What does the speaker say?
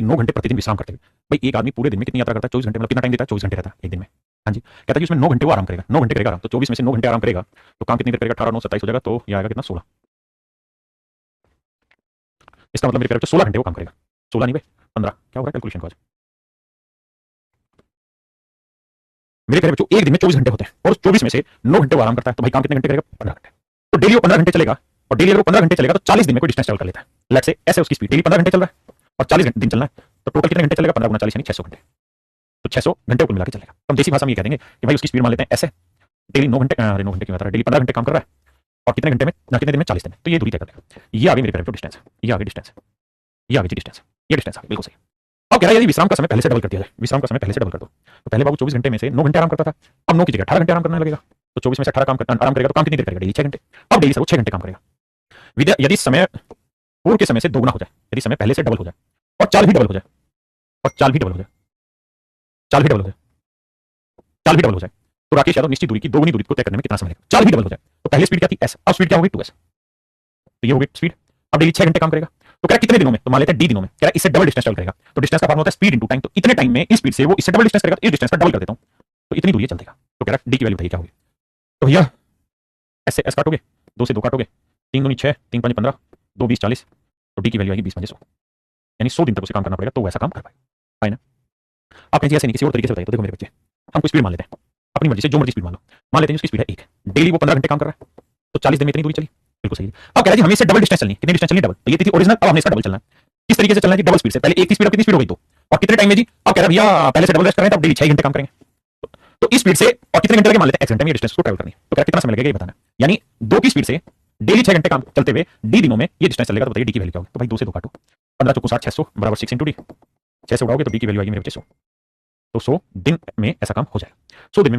9 घंटे प्रतिदिन विश्राम करते हुए। भाई एक आदमी पूरे दिन में कितनी यात्रा करता है? 24 घंटे, मतलब कितना टाइम देता है? 24 घंटे रहता है एक दिन में। हाँ जी, कहता है कि उसमें 9 घंटे वो आराम करेगा, 9 घंटे करेगा आराम। तो 24 में से 9 घंटे आराम करेगा तो काम कितनी देर करेगा? 18 9 27 हो जाएगा, तो ये आएगा कितना? 16। इसका मतलब मेरे कह रहे हो 16 घंटे वो काम करेगा। 16 नहीं भाई 15। क्या हो रहा है कैलकुलेशन को आज? मेरे कह रहे बच्चों एक दिन में 24 घंटे होते हैं और 24 में से 9 घंटे वो आराम करता है, तो भाई काम कितने घंटे करेगा? 15 घंटे। तो डेली वो 15 घंटे चलेगा, और डेली अगर वो 15 घंटे चलेगा तो 40 दिन में कोई डिस्टेंस ट्रैवल कर लेता है। लेट्स से ऐसे उसकी स्पीड डेली 15 घंटे चल रहा है और 40 दिन चलना है, तो टोटल कितने घंटे चलेगा? 15 गुना 40 यानी 600 घंटे। तो 600 घंटे कुल मिला के चलेगा। तो हम देसी भाषा में ये कह देंगे कि भाई उसकी स्पीड मान लेते हैं ऐसे, डेली 9 घंटे, अरे 9 घंटे की बात है, डेली 15 घंटे काम कर रहा है और कितने घंटे में ना कितने दिन में? 40 दिन में। तो ये दूरी तय कर देगा। ये आगे मेरे कह रहे डिस्टेंस है, ये आगे डिस्टेंस है, ये आगे डिस्टेंस है, ये डिस्टेंस है, बिल्कुल सही। अब कह रहा है यदि विश्राम का समय पहले से डबल कर दिया जाए, विश्राम का समय पहले से डबल कर दो, तो पहले बाबू 24 घंटे में से 9 घंटे आराम करता था, अब 9 की जगह 18 घंटे आराम करने लगेगा। तो 24 में से 18 आराम करेगा तो काम कितनी देर करेगा? डेली 6 घंटे। अब डेली से वो 6 घंटे काम करेगा। विद्या यदि समय पूर्व के समय से दोगुना हो जाए, यदि समय पहले से डबल हो जाए और चाल भी डबल हो जाए, और चाल भी डबल हो जाए, चाल भी डबल हो जाए, चाल भी डबल हो जाए, तो राकेश यादव निश्चित दूरी की दोगुनी दूरी को तय करने में कितना समय लगेगा? चाल भी डबल हो जाए तो पहले स्पीड क्या थी? एस, अब स्पीड क्या होगी? 2s। तो ये हो गई स्पीड। अब डेली 6 घंटे काम करेगा, तो कह रहा कितने दिनों में? तो मान लेते हैं डी दिनों में। कह रहा इससे डबल डिस्टेंस ट्रैवल करेगा, तो डिस्टेंस का फॉर्मूला होता है स्पीड इनटू टाइम। तो इतने टाइम में इस स्पीड से वो इससे डबल डिस्टेंस करेगा, तो इस डिस्टेंस का डबल कर देता हूं, तो इतनी दूरी चल देगा। तो कह रहा डी की वैल्यू बताइए क्या होगी? तो भैया एस से एस काटोगे, 2 से 2 काटोगे, 3 दूनी 6, 3 5 15, 2 20 40, तो डी की वैल्यू आएगी 20 5 100। यानी 100 दिन तक उसे काम करना पड़ेगा तो वैसा काम कर पाएगा, है ना? आप कहेंगे ऐसे नहीं, किसी और तरीके से बताइए। तो देखो मेरे बच्चे, हम कोई स्पीड मान लेते हैं, अपनी मर्जी से जो मर्जी स्पीड मान लेते हैं उसकी स्पीड है 1, डेली वो 15 घंटे काम कर रहा है, तो 40 दिन में इतनी दूरी चली, बिल्कुल सही है। अब कह रहा है हमें इससे डबल डिस्टेंस चलनी है, कितनी डिस्टेंस चलनी? डबल। तो ये थी ओरिजिनल, अब हमने इसका डबल चलना है। किस तरीके से चलना है जी? डबल स्पीड से। पहले एक की स्पीड, अब कितनी स्पीड हो गई? 2। और कितने टाइम में जी? अब कह रहा है भैया पहले से डबल रेस्ट करें तो अब डेली 6 घंटे काम करेंगे, तो इस स्पीड से और कितने घंटे लगे? मान लेते हैं x घंटे में डिस्टेंस को ट्रैवल करनी है, तो कह रहा कितना समय लगेगा ये बताना। यानी 2 की स्पीड से डेली 6 घंटे काम चलते हुए डी दिनों में ये डिस्टेंस चलेगा, तो बताइए डी की वैल्यू क्या होगी? तो भाई 2 से 2 काटो, 15 चौको 60, 600 बराबर 6 इंटू डी। 6 से उड़ाओगे तो डी की वैल्यू आएगी मेरे बच्चे 100। तो 100 दिन में ऐसा काम हो जाएगा। 100 दिन में